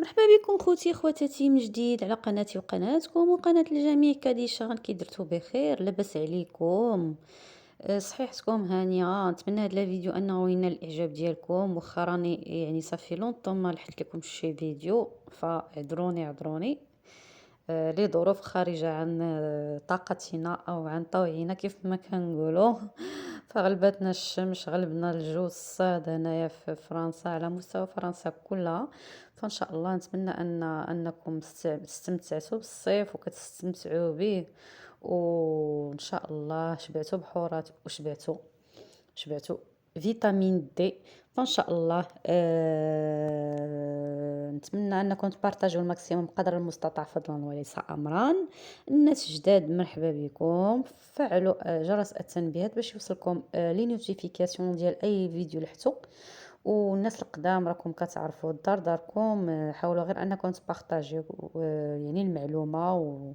مرحبا بكم خوتي خواتاتي من جديد على قناتي وقناتكم وقناة الجميع. كديشان كي درتو بخير؟ لاباس عليكم؟ صحيحتكم هانيه؟ نتمنى هذا الفيديو انه ينال الاعجاب ديالكم، واخا راني يعني صافي لونطون ما لحقت لكم شي فيديو، فاعذروني اعذروني. لظروف خارجة عن طاقتنا أو عن طوعنا كيف ما كنقولوا. فغلبتنا الشمس، غلبنا الجو الصاد هنايا في فرنسا، على مستوى فرنسا كلها. فان شاء الله نتمنى انكم استمتعتوا بالصيف وكتستمتعوا به، وان شاء الله شبعتوا بحورات وشبعتوا فيتامين دي. فان شاء الله نتمنى انكم تبارطاجوا الماكسيموم قدر المستطاع، فضلا وليس امرا. الناس جداد مرحبا بكم، فعلوا جرس التنبيهات باش يوصلكم لي نوتيفيكاسيون ديال اي فيديو لحتو. والناس القدام راكم كتعرفوا الدار داركم، حاولوا غير انكم تبارطاجيو يعني المعلومه.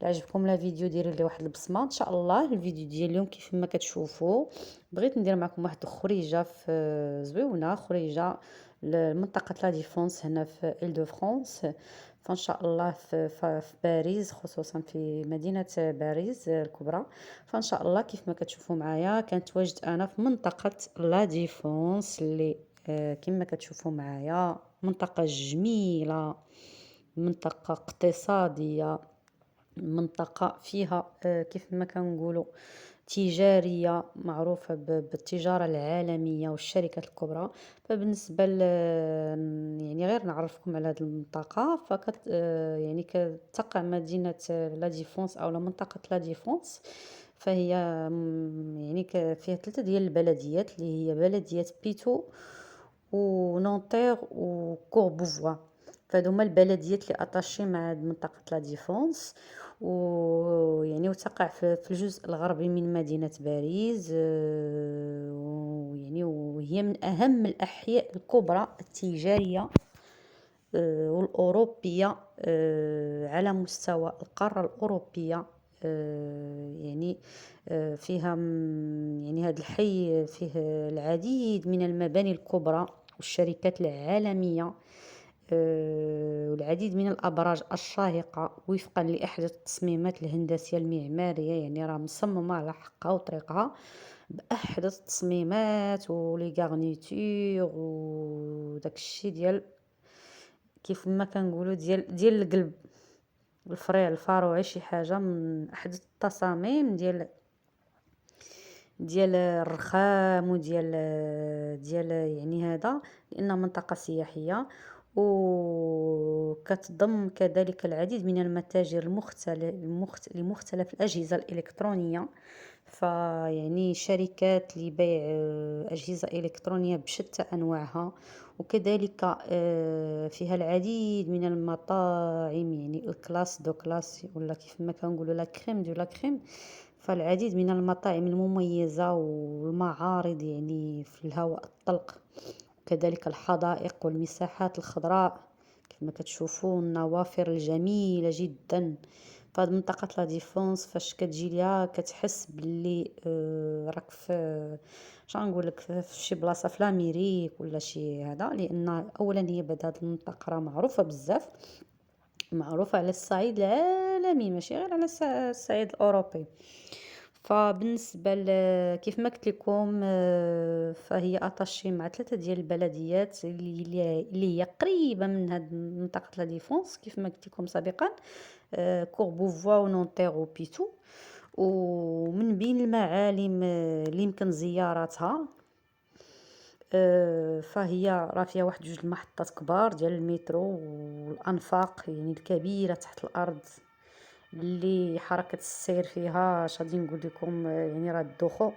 لا عجبكم لا فيديو ديروا لي واحد البصمه. ان شاء الله الفيديو ديال اليوم كيف ما كتشوفوا بغيت ندير معكم واحد خريجه في زويونه، خريجه لمنطقه لا ديفونس هنا في إل دو فرانس. فان شاء الله في باريس، خصوصا في مدينه باريس الكبرى. فان شاء الله كيف ما كتشوفوا معايا كنتواجد انا في منطقه لا ديفونس اللي كما كتشوفوا معايا منطقه جميله، منطقه اقتصاديه، منطقة فيها كيف ما كنقولوا تجارية معروفة بالتجارة العالمية والشركات الكبرى. فبالنسبة يعني غير نعرفكم على هذه المنطقة، فكت يعني كتقع مدينة لا ديفونس أو منطقة لا ديفونس. فهي يعني فيها ثلاثة ديال البلديات اللي هي بلدية بيتو ونونتير وكوربوفوا. فهادو هما البلديات اللي اتاشي مع منطقة لا ديفونس، ويعني وتقع في الجزء الغربي من مدينة باريس. ويعني وهي من أهم الأحياء الكبرى التجارية والأوروبية على مستوى القارة الأوروبية. يعني فيها يعني هذا الحي فيه العديد من المباني الكبرى والشركات العالمية، والعديد من الأبراج الشاهقة وفقا لأحدث التصميمات الهندسية المعمارية. يعني راه مصممة على حقها وطريقها بأحدث التصميمات ولي غارنيتور وداك الشي ديال كيف ما كنقولوا ديال القلب، الفريع الفاروعي، شي حاجة من أحدث التصاميم ديال الرخام وديال يعني هذا، لأنها منطقة سياحية. وكتضم كذلك العديد من المتاجر لمختلف الأجهزة الإلكترونية. فيعني شركات لبيع أجهزة إلكترونية بشتى أنواعها. وكذلك فيها العديد من المطاعم، يعني الكلاس دو كلاس ولا كيف ما كنقولوا لا كريم دو لا كريم. فالعديد من المطاعم المميزة والمعارض يعني في الهواء الطلق، كذلك الحدائق والمساحات الخضراء كيف ما كتشوفوا، النوافر الجميلة جدا. فهاد منطقة لا ديفونس فاش كتجي ليها كتحس باللي راك في شنقولك في شي بلاصة في لاميريك ولا شي هذا، لان اولا هي بعد هاد المنطقة راه معروفة بزاف، معروفة على الصعيد العالمي ماشي غير على الصعيد الأوروبي. فبالنسبة كيف ما قلت لكم فهي أطاشي مع ثلاثة ديال البلديات اللي هي قريبة من هاد منطقة لا ديفونس كيف ما قلت لكم سابقا، كوربوفوا ونونتير وبيتو. ومن بين المعالم اللي يمكن زيارتها فهي راه فيها واحد جوج المحطات كبار ديال المترو والانفاق يعني الكبيره تحت الارض، اللي حركه السير فيها اش غادي نقول لكم يعني راه الدوخو.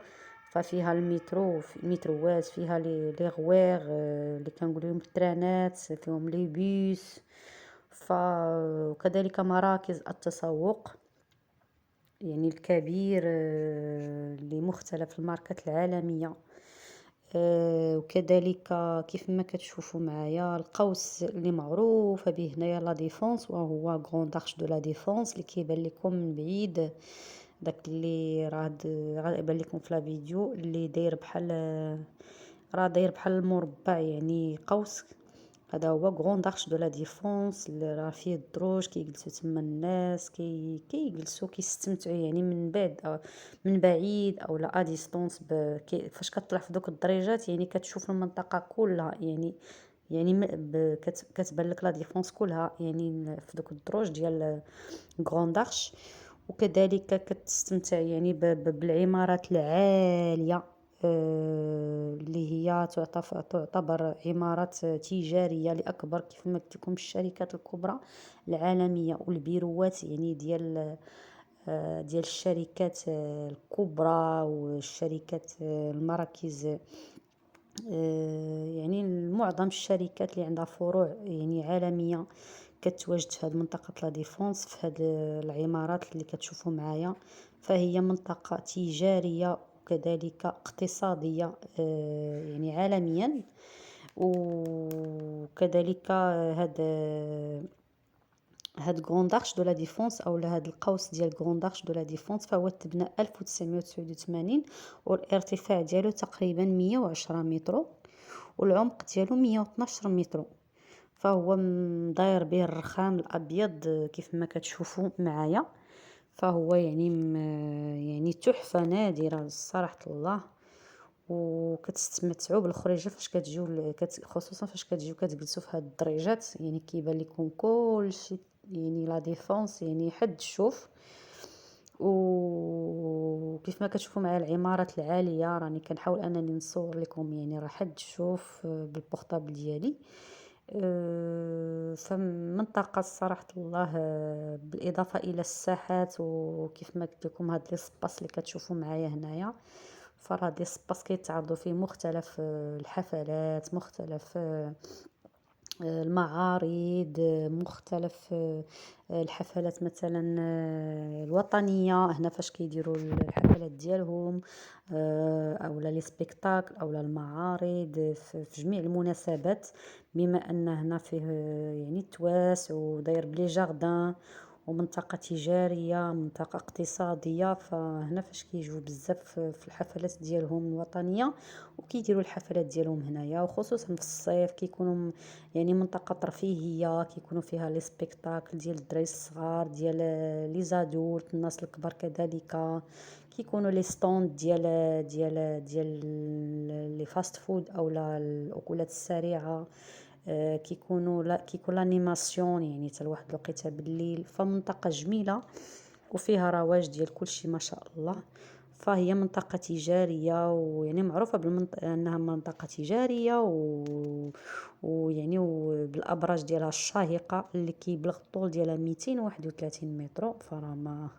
ففيها المترو، في المتروات فيها لي غوير اللي كنقولوا لهم الترانات، فيهم لي بيس. وكذلك مراكز التسوق يعني الكبير لمختلف الماركات العالمية. وكذلك كيف ما كتشوفوا معايا القوس اللي معروفه به هنايا لا ديفونس، وهو غون دارش دو لا ديفونس اللي كيبان لكم من بعيد، داك اللي راه يبان لكم في لا فيديو اللي داير بحال راه داير بحال المربع، يعني قوس هذا هو غون دارش دو لا ديفونس، راه فيه الدروج كيجلسوا تما الناس كيجلسوا كيستمتعوا يعني من بعد من بعيد او لا ديستونس فاش كطلع في دوك الدريجات يعني كتشوف المنطقه كلها يعني كتبان لك لا ديفونس كلها يعني في دوك الدروج ديال غون دارش. وكذلك كتستمتع يعني بالعمارات العاليه، اللي هي تعتبر عمارات تجارية لأكبر كيف ما قلت لكم الشركات الكبرى العالمية والبيروات يعني ديال الشركات الكبرى والشركات المراكز، يعني معظم الشركات اللي عندها فروع يعني عالمية كتواجد في هذه منطقة لا ديفونس، في هذه العمارات اللي كتشوفوا معايا. فهي منطقة تجارية وكذلك اقتصادية يعني عالميا. وكذلك هاد غوندارش دو لا ديفونس او هاد القوس ديال غوندارش دو لا ديفونس فهو تبنى 1989، والارتفاع ديالو تقريبا 110 متر والعمق ديالو 112 متر. فهو داير به الرخام الابيض كيف ما كتشوفوا معايا. فهو يعني يعني تحفه نادره صراحه الله. وكتستمتعوا بالخريجه فاش كتجيو خصوصا فاش كتجيو كتجلسوا في هاد الدريجات يعني كيبان لكم كلشي يعني لا ديفونس يعني حد الشوف. وكيف ما كتشوفوا معايا العمارات العاليه راني كنحاول انني نصور لكم يعني راه حد الشوف بالبورطابل ديالي. فمنطقة صراحة الله بالإضافة إلى الساحات وكيف ما قلت لكم هاد لي سباس اللي كتشوفوا معايا هنايا. فراه دي سباس كيتعرضوا فيه مختلف الحفلات، مختلف المعارض، مختلف الحفلات مثلا الوطنيه هنا فاش كيديروا الحفلات ديالهم، او لي سبيكتاكل او المعارض في جميع المناسبات. بما ان هنا فيه يعني تواس وداير بلي جاردان ومنطقة تجارية منطقة اقتصادية، فهنا فاش كيجيو بزاف في الحفلات ديالهم الوطنية وكيديروا الحفلات ديالهم هنايا. وخصوصا في الصيف كيكونوا يعني منطقة ترفيهية كيكونوا فيها لي سبيكتاكل ديال الدراري الصغار ديال لي زادولت الناس الكبار، كذلك كيكونوا لي ستوند ديال لي فاست فود او الاكلات السريعة. كيكون لانيماسيون يعني حتى لواحد الوقيته بالليل. فمنطقة جميلة وفيها رواج ديال كلشي ما شاء الله. فهي منطقة تجارية ويعني معروفة انها منطقة تجارية ويعني بالابراج ديالها الشاهقة اللي كيبلغ الطول ديالها 231 متر. فراه ما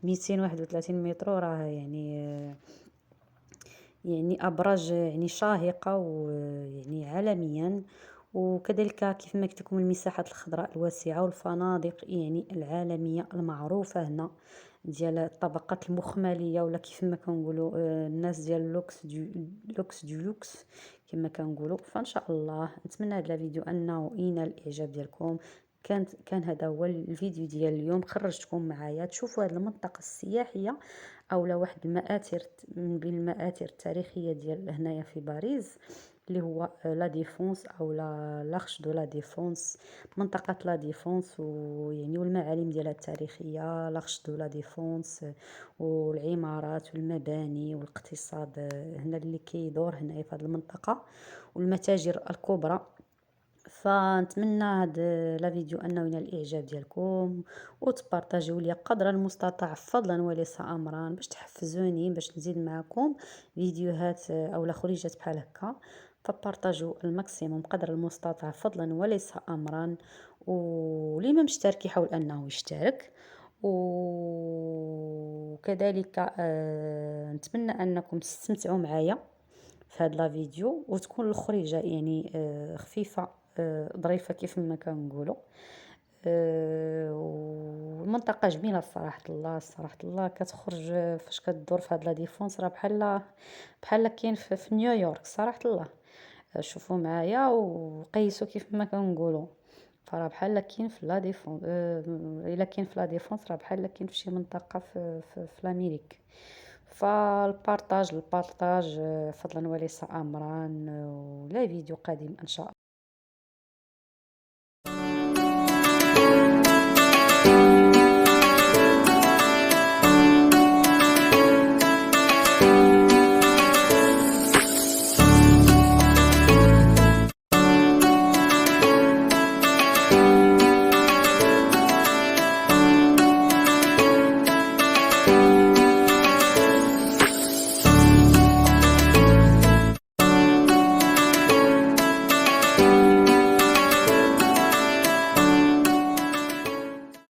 231 متر راه يعني ابراج يعني شاهقة ويعني عالميا. وكذلك كيف ما قلت لكم المساحات الخضراء الواسعة والفنادق يعني العالمية المعروفة هنا ديال الطبقات المخملية ولا كيف ما كنقولوا الناس ديال لوكس كما كنقولوا. فان شاء الله نتمنى هذا الفيديو انه ينال الاعجاب ديالكم. كان هذا هو الفيديو ديال اليوم، خرجتكم معايا تشوفوا هذه المنطقة السياحية او واحد المآثر من بين المآثر التاريخية ديال هنايا في باريس اللي هو لا ديفونس او لارش دو لا ديفونس، منطقة لا ديفونس ويعني والمعالم ديالها التاريخية لارش دو لا ديفونس والعمارات والمباني والاقتصاد هنا اللي كيدور هنايا في هذه المنطقة والمتاجر الكبرى. فنتمنى هاد لا فيديو انه ينال الاعجاب ديالكم وتبارطاجيو ليا قدر المستطاع فضلا وليس امرا باش تحفزوني باش نزيد معكم فيديوهات او لا خريجات بحال هكا. فبارطاجيو الماكسيموم قدر المستطاع فضلا وليس امرا. ولي ما مشترك يحاول انه يشترك. وكذلك نتمنى انكم تستمتعوا معايا في هاد لا فيديو وتكون الخريجه يعني خفيفه ظريفه كيف ما كنقولوا. والمنطقه جميله صراحه الله كتخرج فاش كدور في هاد لا ديفونس راه بحال كاين في نيويورك صراحه الله. شوفوا معايا وقيسوا كيف ما كنقولوا. فراه بحال كاين في لا ديفونس الا كاين في لا ديفونس راه بحال كاين في شي منطقه في الامريك. البارطاج فضلا وليس امرا. ولا فيديو قادم ان شاء الله.